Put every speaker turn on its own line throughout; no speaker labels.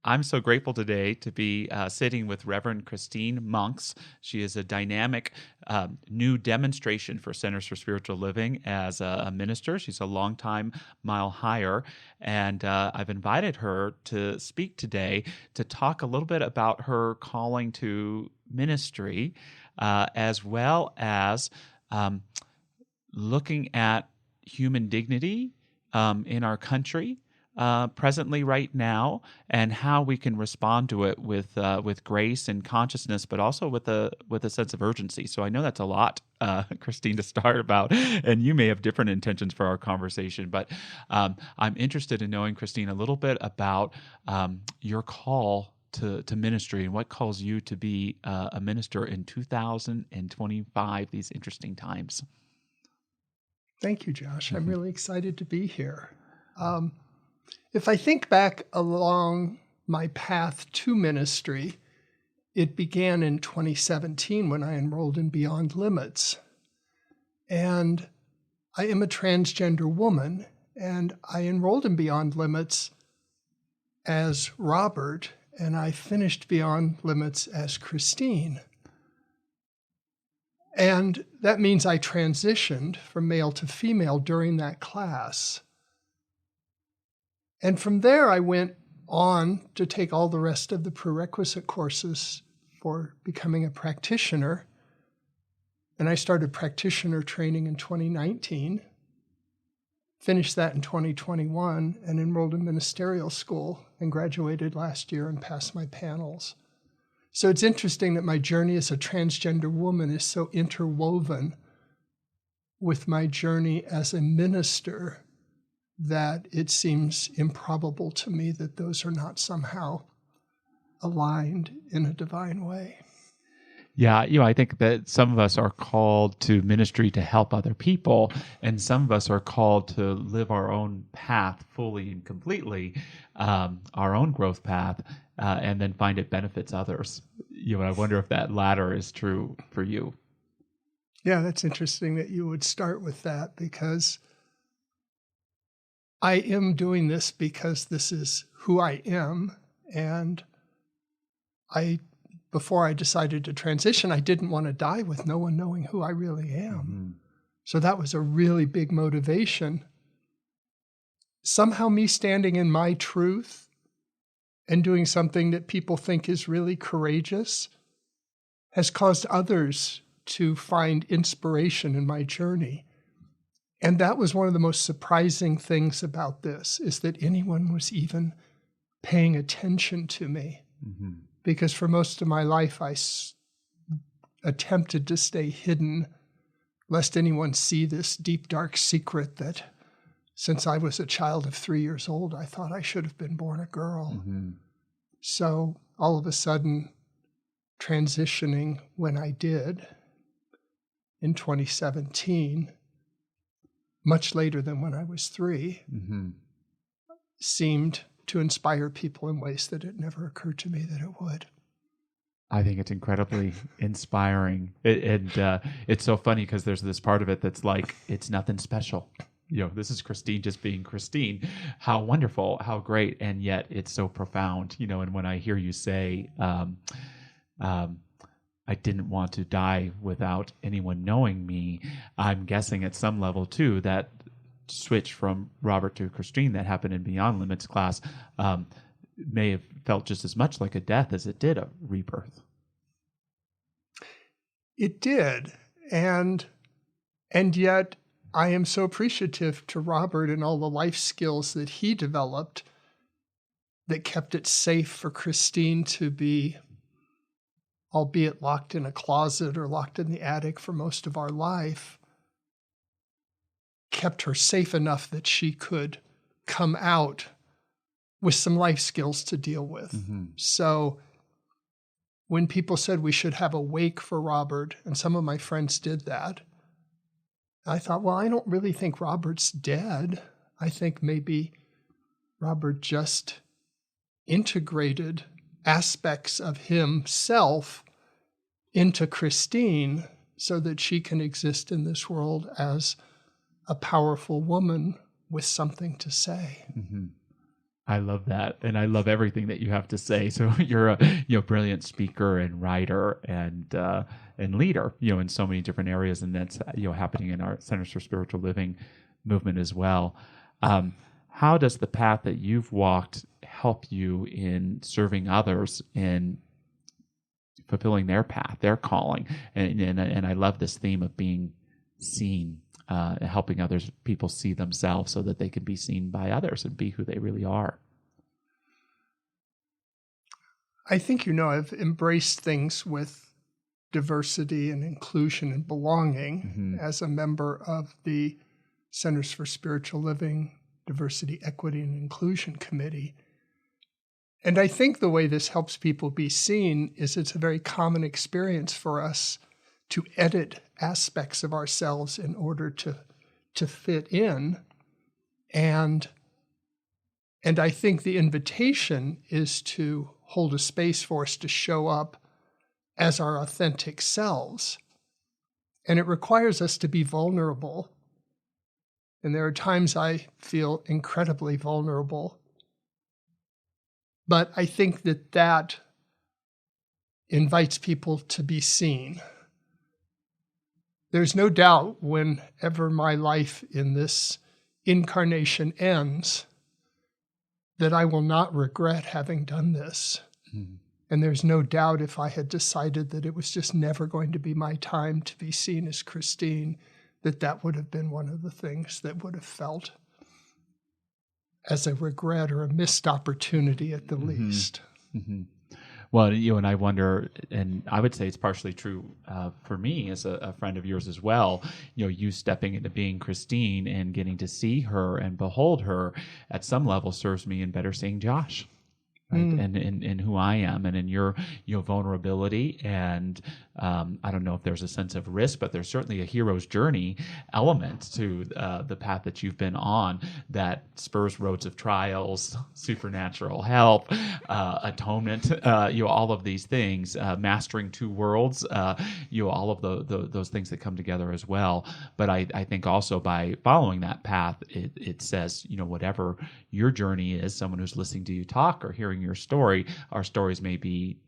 I'm so grateful today to be sitting with Reverend Christine Monks. She is a dynamic new demonstration for Centers for Spiritual Living as a minister. She's a longtime Mile Higher, and I've invited her to speak today to talk a little bit about her calling to ministry, as well as um, looking at human dignity in our country presently right now, and how we can respond to it with grace and consciousness, but also with a sense of urgency. So I know that's a lot, Christine, to start about, and you may have different intentions for our conversation. But I'm interested in knowing, Christine, a little bit about your call to ministry and what calls you to be a minister in 2025. These interesting times.
Thank you, Josh. I'm really excited to be here. If I think back along my path to ministry, it began in 2017 when I enrolled in Beyond Limits. And I am a transgender woman, and I enrolled in Beyond Limits as Robert, and I finished Beyond Limits as Christine. And that means I transitioned from male to female during that class. And from there, I went on to take all the rest of the prerequisite courses for becoming a practitioner. And I started practitioner training in 2019, finished that in 2021, and enrolled in ministerial school and graduated last year and passed my panels. So it's interesting that my journey as a transgender woman is so interwoven with my journey as a minister that it seems improbable to me that those are not somehow aligned in a divine way.
Yeah, I think that some of us are called to ministry to help other people, and some of us are called to live our own path fully and completely, our own growth path, and then find it benefits others. I wonder if that latter is true for you.
Yeah, that's interesting that you would start with that, because I am doing this because this is who I am. And before I decided to transition, I didn't want to die with no one knowing who I really am. Mm-hmm. So that was a really big motivation. Somehow me standing in my truth and doing something that people think is really courageous has caused others to find inspiration in my journey. And that was one of the most surprising things about this, is that anyone was even paying attention to me. Mm-hmm. Because for most of my life, I attempted to stay hidden, lest anyone see this deep, dark secret that since I was a child of 3 years old, I thought I should have been born a girl. Mm-hmm. So all of a sudden, transitioning when I did in 2017, much later than when I was 3, mm-hmm. seemed to inspire people in ways that it never occurred to me that it would.
I think it's incredibly inspiring. It's so funny because there's this part of it that's like, it's nothing special. This is Christine just being Christine. How wonderful, how great, and yet it's so profound. And when I hear you say, I didn't want to die without anyone knowing me, I'm guessing at some level too that switch from Robert to Christine that happened in Beyond Limits class may have felt just as much like a death as it did a rebirth.
It did, and yet I am so appreciative to Robert and all the life skills that he developed that kept it safe for Christine to be, albeit locked in a closet or locked in the attic for most of our life, kept her safe enough that she could come out with some life skills to deal with. Mm-hmm. So when people said we should have a wake for Robert, and some of my friends did that, I thought, well, I don't really think Robert's dead. I think maybe Robert just integrated aspects of himself into Christine so that she can exist in this world as a powerful woman with something to say.
Mm-hmm. I love that, and I love everything that you have to say. So you're a brilliant speaker and writer and leader, in so many different areas, and that's happening in our Centers for Spiritual Living movement as well. How does the path that you've walked help you in serving others in fulfilling their path, their calling? And I love this theme of being seen. Helping people see themselves so that they can be seen by others and be who they really are.
I think, I've embraced things with diversity and inclusion and belonging as a member of the Centers for Spiritual Living, Diversity, Equity, and Inclusion Committee. And I think the way this helps people be seen is it's a very common experience for us to edit aspects of ourselves in order to fit in. And I think the invitation is to hold a space for us to show up as our authentic selves. And it requires us to be vulnerable. And there are times I feel incredibly vulnerable. But I think that invites people to be seen. There's no doubt whenever my life in this incarnation ends that I will not regret having done this. Mm-hmm. And there's no doubt if I had decided that it was just never going to be my time to be seen as Christine, that would have been one of the things that would have felt as a regret or a missed opportunity at the least.
Mm-hmm. Well, and I wonder, and I would say it's partially true for me as a friend of yours as well, you stepping into being Christine and getting to see her and behold her at some level serves me in better seeing Josh. Right? And in who I am, and in your vulnerability, and I don't know if there's a sense of risk, but there's certainly a hero's journey element to the path that you've been on that spurs roads of trials, supernatural help, atonement, all of these things, mastering two worlds, all of those things that come together as well. But I think also by following that path, it says, whatever your journey is, someone who's listening to you talk or hearing your story, our stories may be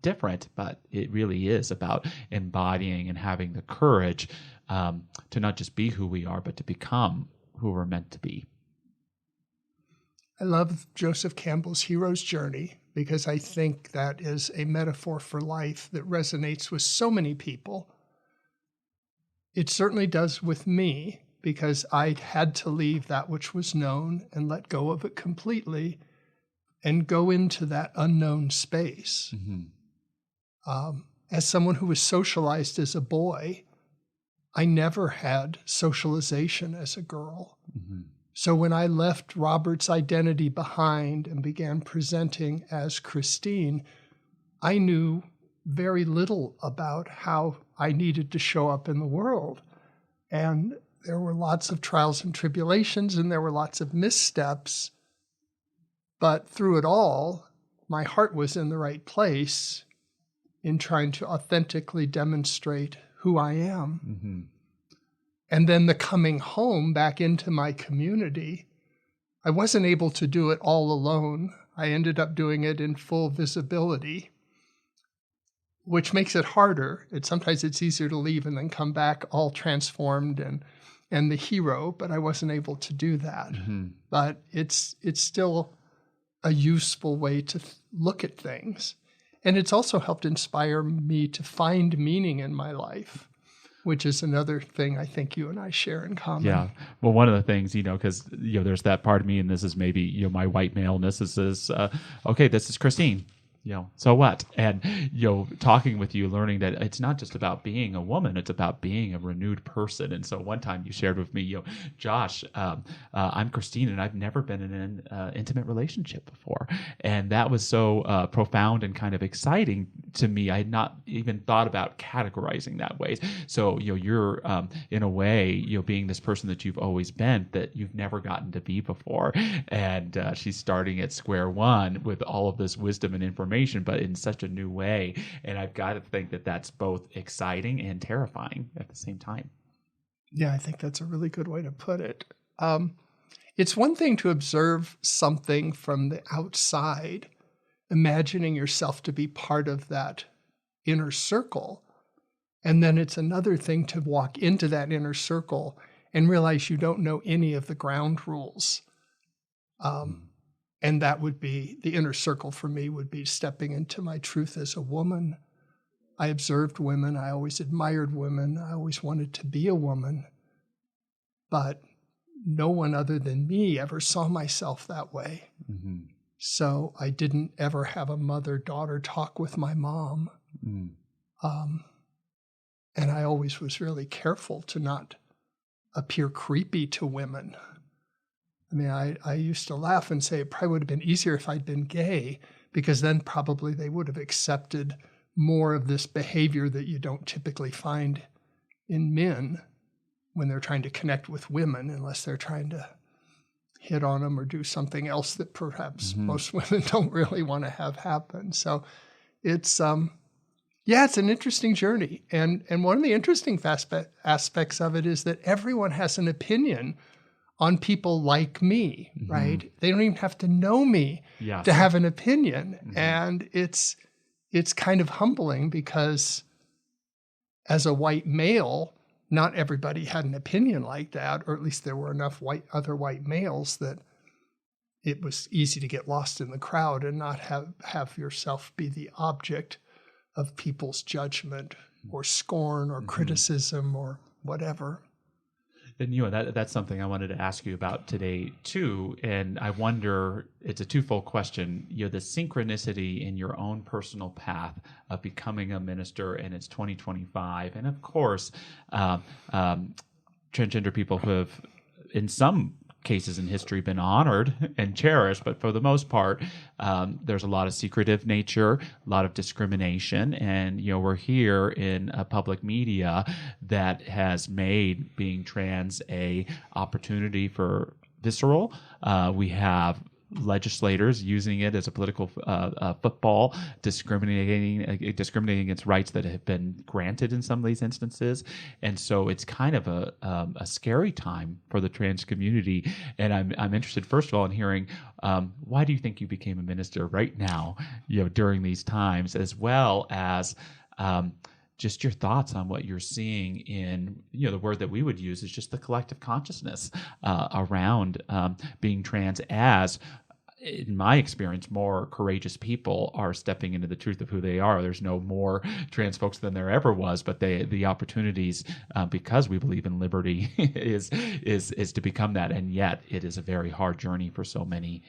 different, but it really is about embodying and having the courage to not just be who we are, but to become who we're meant to be.
I love Joseph Campbell's hero's journey because I think that is a metaphor for life that resonates with so many people. It certainly does with me because I had to leave that which was known and let go of it completely and go into that unknown space. Mm-hmm. As someone who was socialized as a boy, I never had socialization as a girl. Mm-hmm. So when I left Robert's identity behind and began presenting as Christine, I knew very little about how I needed to show up in the world. And there were lots of trials and tribulations, and there were lots of missteps. But through it all, my heart was in the right place in trying to authentically demonstrate who I am. Mm-hmm. And then the coming home back into my community, I wasn't able to do it all alone. I ended up doing it in full visibility, which makes it harder. Sometimes it's easier to leave and then come back all transformed and the hero, but I wasn't able to do that. Mm-hmm. But it's still a useful way to look at things. And it's also helped inspire me to find meaning in my life, which is another thing I think you and I share in common.
Yeah. Well, one of the things, because, there's that part of me, and this is maybe, my white maleness is okay, this is Christine. So what? And, talking with you, learning that it's not just about being a woman, it's about being a renewed person. And so one time you shared with me, Josh, I'm Christine and I've never been in an intimate relationship before. And that was so profound and kind of exciting to me. I had not even thought about categorizing that way. So, you're in a way, being this person that you've always been that you've never gotten to be before. And she's starting at square one with all of this wisdom and information, but in such a new way. And I've got to think that that's both exciting and terrifying at the same time.
Yeah, I think that's a really good way to put it. It's one thing to observe something from the outside, imagining yourself to be part of that inner circle. And then it's another thing to walk into that inner circle and realize you don't know any of the ground rules. And that would be, the inner circle for me would be stepping into my truth as a woman. I observed women. I always admired women. I always wanted to be a woman. But no one other than me ever saw myself that way.
Mm-hmm.
So I didn't ever have a mother-daughter talk with my mom.
Mm.
And I always was really careful to not appear creepy to women. I mean, I used to laugh and say it probably would have been easier if I'd been gay, because then probably they would have accepted more of this behavior that you don't typically find in men when they're trying to connect with women, unless they're trying to hit on them or do something else that perhaps most women don't really want to have happen. So it's, it's an interesting journey. And one of the interesting aspects of it is that everyone has an opinion on people like me, right? They don't even have to know me to have an opinion. And it's kind of humbling, because as a white male, not everybody had an opinion like that, or at least there were enough other white males that it was easy to get lost in the crowd and not have yourself be the object of people's judgment or scorn or criticism or whatever.
And that's something I wanted to ask you about today too. And I wonder, it's a twofold question. The synchronicity in your own personal path of becoming a minister, and it's 2025, and of course, transgender people who have, in some cases in history, been honored and cherished, but for the most part, there's a lot of secretive nature, a lot of discrimination, and we're here in a public media that has made being trans a opportunity for visceral. We have legislators using it as a political football, discriminating against rights that have been granted in some of these instances. And so it's kind of a scary time for the trans community. And I'm interested, first of all, in hearing why do you think you became a minister right now, during these times, as well as just your thoughts on what you're seeing in, the word that we would use is just the collective consciousness around being trans, as, in my experience, more courageous people are stepping into the truth of who they are. There's no more trans folks than there ever was, but the opportunities, because we believe in liberty, is to become that. And yet it is a very hard journey for so many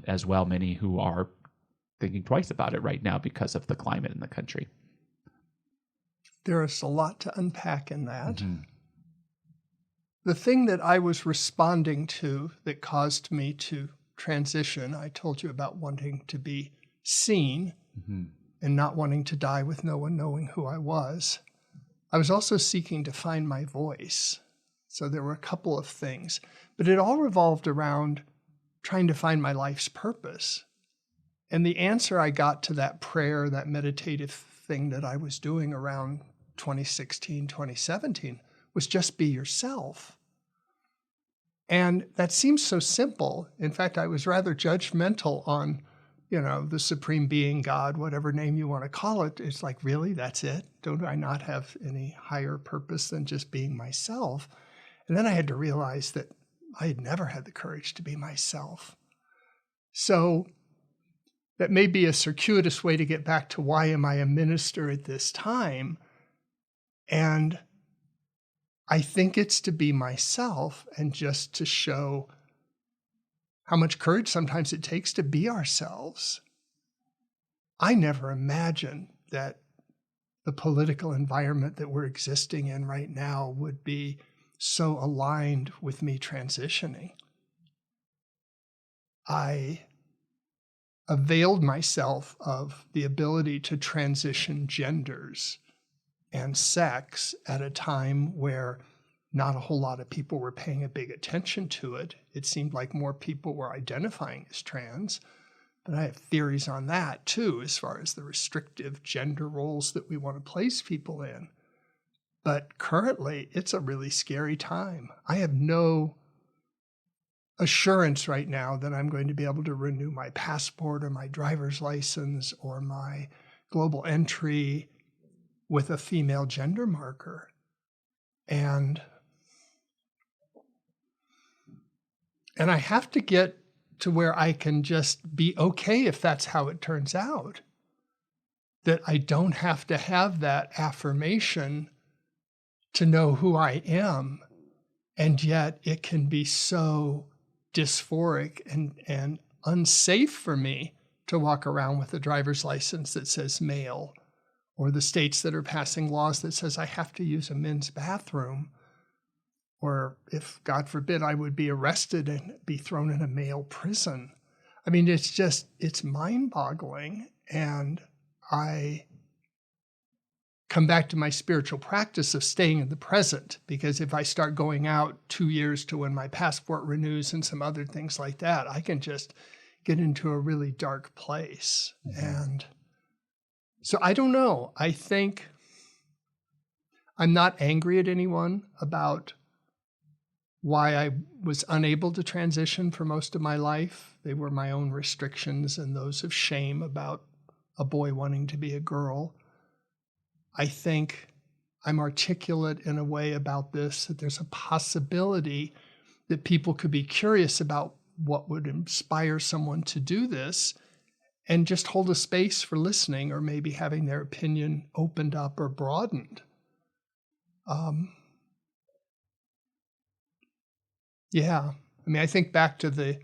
as well, many who are thinking twice about it right now because of the climate in the country.
There is a lot to unpack in that. The thing that I was responding to that caused me to transition, I told you about wanting to be seen and not wanting to die with no one knowing who I was. I was also seeking to find my voice. So there were a couple of things, but it all revolved around trying to find my life's purpose. And the answer I got to that prayer, that meditative thing that I was doing around 2016, 2017, was just be yourself. And that seems so simple. In fact, I was rather judgmental on, the supreme being, God, whatever name you want to call it. It's like, really, that's it? Don't I not have any higher purpose than just being myself? And then I had to realize that I had never had the courage to be myself. So that may be a circuitous way to get back to why am I a minister at this time? And I think it's to be myself and just to show how much courage sometimes it takes to be ourselves. I never imagined that the political environment that we're existing in right now would be so aligned with me transitioning. I availed myself of the ability to transition genders and sex at a time where not a whole lot of people were paying a big attention to it. It seemed like more people were identifying as trans, but I have theories on that too, as far as the restrictive gender roles that we want to place people in. But currently, it's a really scary time. I have no assurance right now that I'm going to be able to renew my passport or my driver's license or my global entry with a female gender marker. And I have to get to where I can just be okay if that's how it turns out. That I don't have to have that affirmation to know who I am, and yet it can be so dysphoric and unsafe for me to walk around with a driver's license that says male, or the states that are passing laws that says I have to use a men's bathroom, or if, God forbid, I would be arrested and be thrown in a male prison. I mean, it's mind-boggling, and I come back to my spiritual practice of staying in the present, because if I start going out 2 years to when my passport renews and some other things like that, I can just get into a really dark place. Mm-hmm. And so I don't know. I think I'm not angry at anyone about why I was unable to transition for most of my life. They were my own restrictions and those of shame about a boy wanting to be a girl. I think I'm articulate in a way about this, that there's a possibility that people could be curious about what would inspire someone to do this, and just hold a space for listening or maybe having their opinion opened up or broadened. Yeah. I mean, I think back to the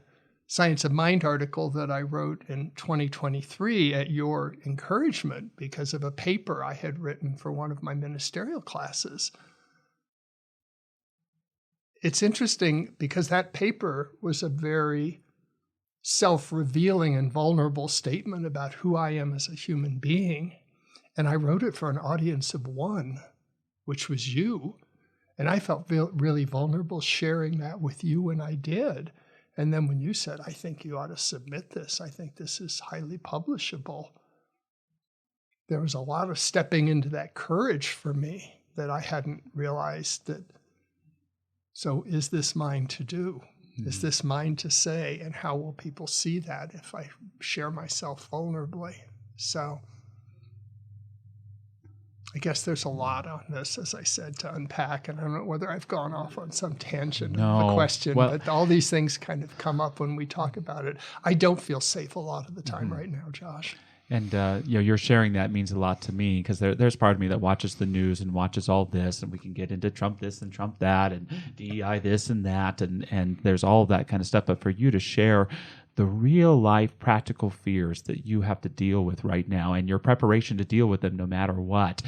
Science of Mind article that I wrote in 2023 at your encouragement because of a paper I had written for one of my ministerial classes. It's interesting because that paper was a very self-revealing and vulnerable statement about who I am as a human being. And I wrote it for an audience of one, which was you. And I felt really vulnerable sharing that with you when I did. And then when you said, I think you ought to submit this, I think this is highly publishable, there was a lot of stepping into that courage for me that I hadn't realized that. So is this mine to do? Mm-hmm. Is this mine to say? And how will people see that if I share myself vulnerably? So I guess there's a lot on this, as I said, to unpack, and I don't know whether I've gone off on some tangent of a question, but all these things kind of come up when we talk about it. I don't feel safe a lot of the time right now, Josh.
And you're sharing that means a lot to me, because there's part of me that watches the news and watches all this, and we can get into Trump this and Trump that and DEI this and that, and there's all of that kind of stuff. But for you to share the real life practical fears that you have to deal with right now and your preparation to deal with them no matter what,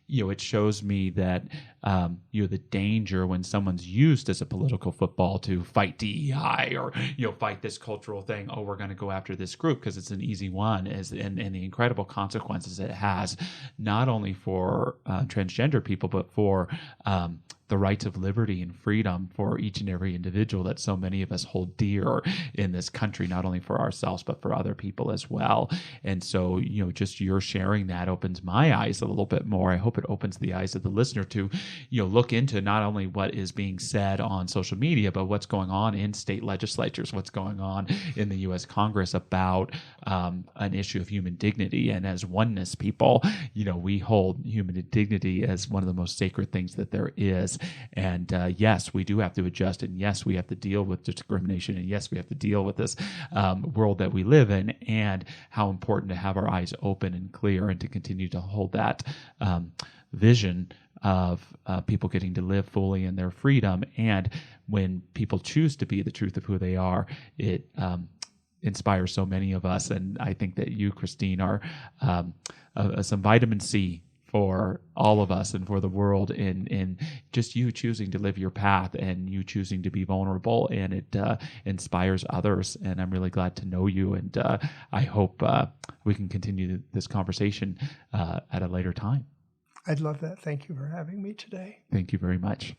it shows me that the danger when someone's used as a political football to fight DEI or fight this cultural thing. Oh, we're going to go after this group because it's an easy one, and the incredible consequences it has, not only for transgender people, but for the rights of liberty and freedom for each and every individual that so many of us hold dear in this country, not only for ourselves, but for other people as well. And so, just your sharing that opens my eyes a little bit more. I hope it opens the eyes of the listener to, look into not only what is being said on social media, but what's going on in state legislatures, what's going on in the U.S. Congress about an issue of human dignity. And as oneness people, we hold human dignity as one of the most sacred things that there is. And yes, we do have to adjust, and yes, we have to deal with discrimination, and yes, we have to deal with this world that we live in, and how important to have our eyes open and clear and to continue to hold that vision of people getting to live fully in their freedom. And when people choose to be the truth of who they are, it inspires so many of us. And I think that you, Christine, are some vitamin C for all of us and for the world, in just you choosing to live your path and you choosing to be vulnerable, and it inspires others. And I'm really glad to know you, and I hope we can continue this conversation at a later time.
I'd love that. Thank you for having me today.
Thank you very much.